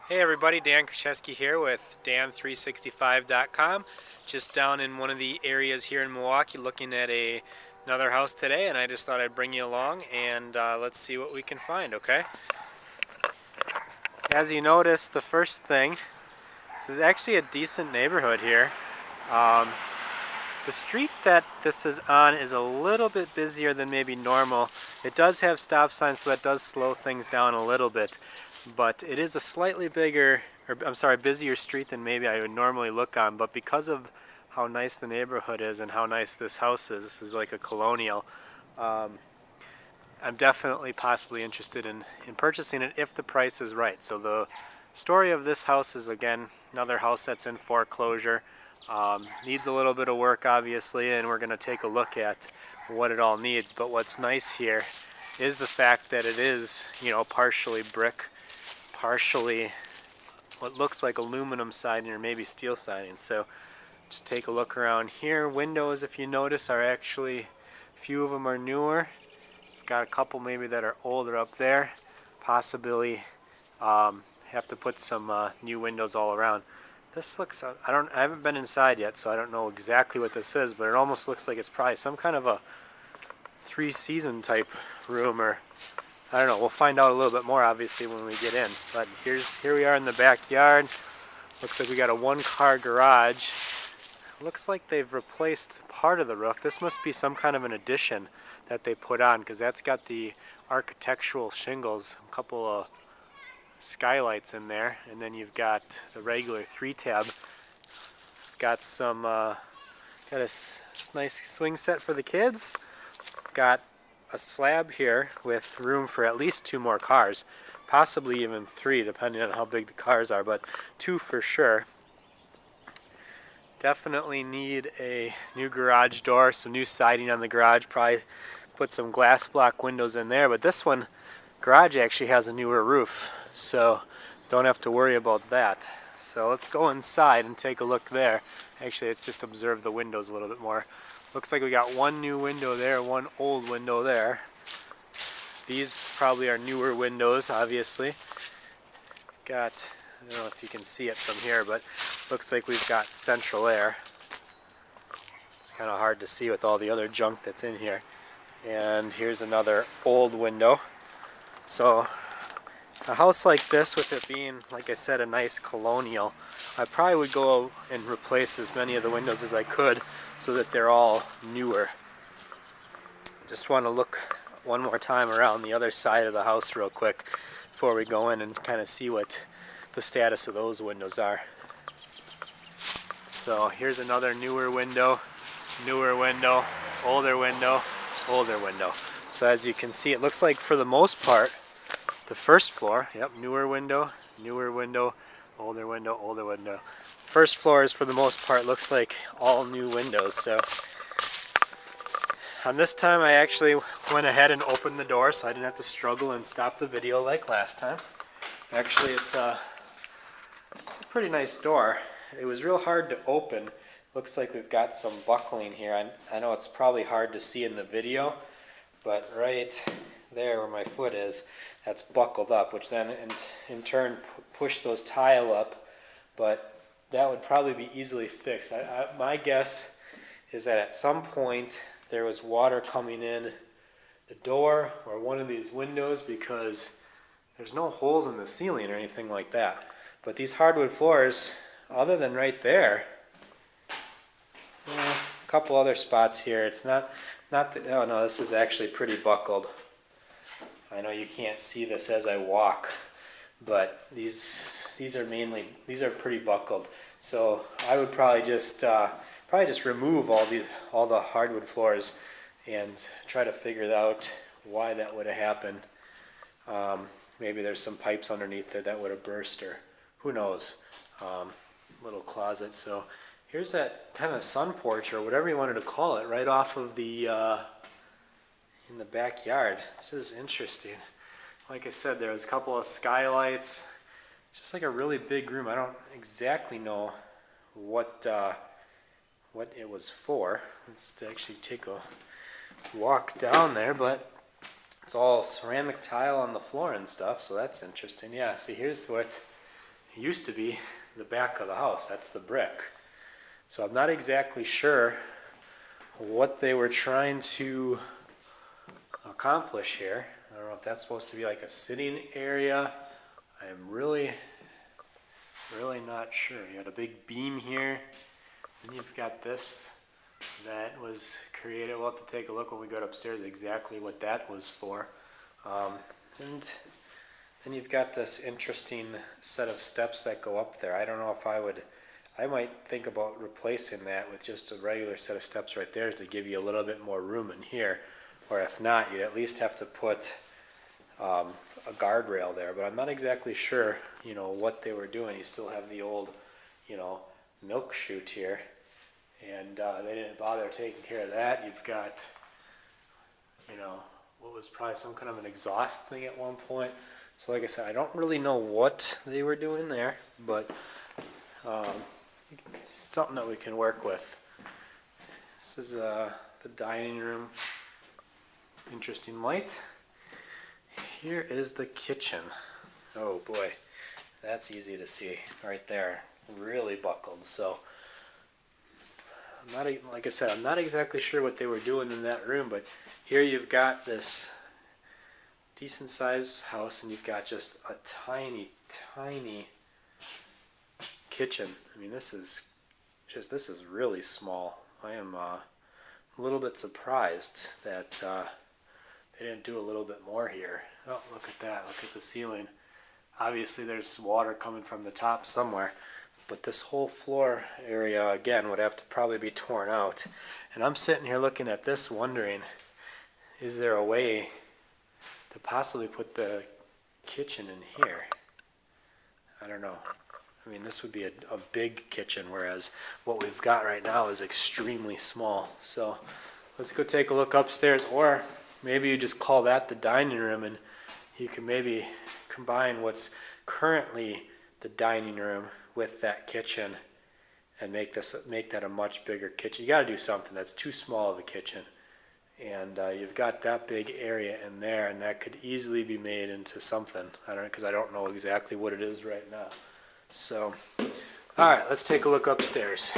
Hey everybody, Dan Kraszewski here with Dan365.com. Just down in one of the areas here in Milwaukee looking at another house today, and I just thought I'd bring you along and let's see what we can find, okay? As you notice, the first thing, this is actually a decent neighborhood here. Um, the street that this is on is a little bit busier than maybe normal. It does have stop signs, so that does slow things down a little bit. But it is a slightly busier street than maybe I would normally look on. But because of how nice the neighborhood is and how nice this house is, this is like a colonial. Um, I'm definitely possibly interested in purchasing it if the price is right. So the story of this house is, again, another house that's in foreclosure. Needs a little bit of work, obviously, and we're going to take a look at what it all needs. But what's nice here is the fact that it is, partially brick, partially what looks like aluminum siding or maybe steel siding. So just take a look around here. Windows, if you notice, are actually, a few of them are newer. Got a couple maybe that are older up there. Possibly have to put some new windows all around. This looks, I haven't been inside yet, so I don't know exactly what this is, but it almost looks like it's probably some kind of a three-season type room, or I don't know. We'll find out a little bit more, obviously, when we get in. But here we are in the backyard. Looks like we got a one-car garage. Looks like they've replaced part of the roof. This must be some kind of an addition that they put on, because that's got the architectural shingles, a couple of skylights in there, and then you've got the regular 3-tab. Got a nice swing set for the kids. Got a slab here with room for at least 2 more cars, possibly even 3 depending on how big the cars are, but 2 for sure. Definitely need a new garage door, some new siding on the garage, probably put some glass block windows in there, but this one, garage actually has a newer roof, so don't have to worry about that. So let's go inside and take a look there. Actually, let's just observe the windows a little bit more. Looks like we got one new window there, one old window there. These probably are newer windows, obviously. Got, I don't know if you can see it from here, but looks like we've got central air. It's kind of hard to see with all the other junk that's in here. And here's another old window. So a house like this, with it being, like I said, a nice colonial, I probably would go and replace as many of the windows as I could so that they're all newer. Just want to look one more time around the other side of the house real quick before we go in and kind of see what the status of those windows are. So here's another newer window, older window, older window. So as you can see, it looks like for the most part, the first floor, yep, newer window, older window, older window. First floor is, for the most part, looks like all new windows. So on this time, I actually went ahead and opened the door so I didn't have to struggle and stop the video like last time. Actually, it's a pretty nice door. It was real hard to open. Looks like we've got some buckling here. I know it's probably hard to see in the video, but right there where my foot is, that's buckled up, which then in turn push those tile up, but that would probably be easily fixed. My guess is that at some point there was water coming in the door or one of these windows, because there's no holes in the ceiling or anything like that. But these hardwood floors, other than right there, a couple other spots here. It's not oh no, this is actually pretty buckled. I know you can't see this as I walk, but these are pretty buckled. So I would probably just remove all the hardwood floors and try to figure out why that would have happened. Maybe there's some pipes underneath there that would have burst, or who knows. Little closet. So here's that kind of sun porch, or whatever you wanted to call it, right off of the in the backyard. This is interesting. Like I said, there was a couple of skylights. Just like a really big room. I don't exactly know what it was for. Let's actually take a walk down there, but it's all ceramic tile on the floor and stuff, so that's interesting. Yeah, so here's what used to be the back of the house. That's the brick. So I'm not exactly sure what they were trying to accomplish here. I don't know if that's supposed to be like a sitting area. I am really not sure. You got a big beam here, and you've got this that was created. We'll have to take a look when we go upstairs exactly what that was for. And then you've got this interesting set of steps that go up there. I don't know if I might think about replacing that with just a regular set of steps right there to give you a little bit more room in here. Or if not, you'd at least have to put a guardrail there. But I'm not exactly sure, what they were doing. You still have the old, milk chute here. And they didn't bother taking care of that. You've got, what was probably some kind of an exhaust thing at one point. So like I said, I don't really know what they were doing there, but something that we can work with. This is the dining room. Interesting light. Here is the kitchen. Oh boy, that's easy to see right there. Really buckled. So like I said, I'm not exactly sure what they were doing in that room, but here you've got this decent sized house and you've got just a tiny kitchen. I mean, this is really small. I am a little bit surprised that they didn't do a little bit more here. Oh, look at that. Look at the ceiling. Obviously there's water coming from the top somewhere, but this whole floor area again would have to probably be torn out. And I'm sitting here looking at this wondering, is there a way to possibly put the kitchen in here? I don't know. I mean, this would be a big kitchen, whereas what we've got right now is extremely small. So let's go take a look upstairs, or maybe you just call that the dining room and you can maybe combine what's currently the dining room with that kitchen and make that a much bigger kitchen. You got to do something. That's too small of a kitchen. And you've got that big area in there, and that could easily be made into something. Because I don't know exactly what it is right now. So, all right, let's take a look upstairs.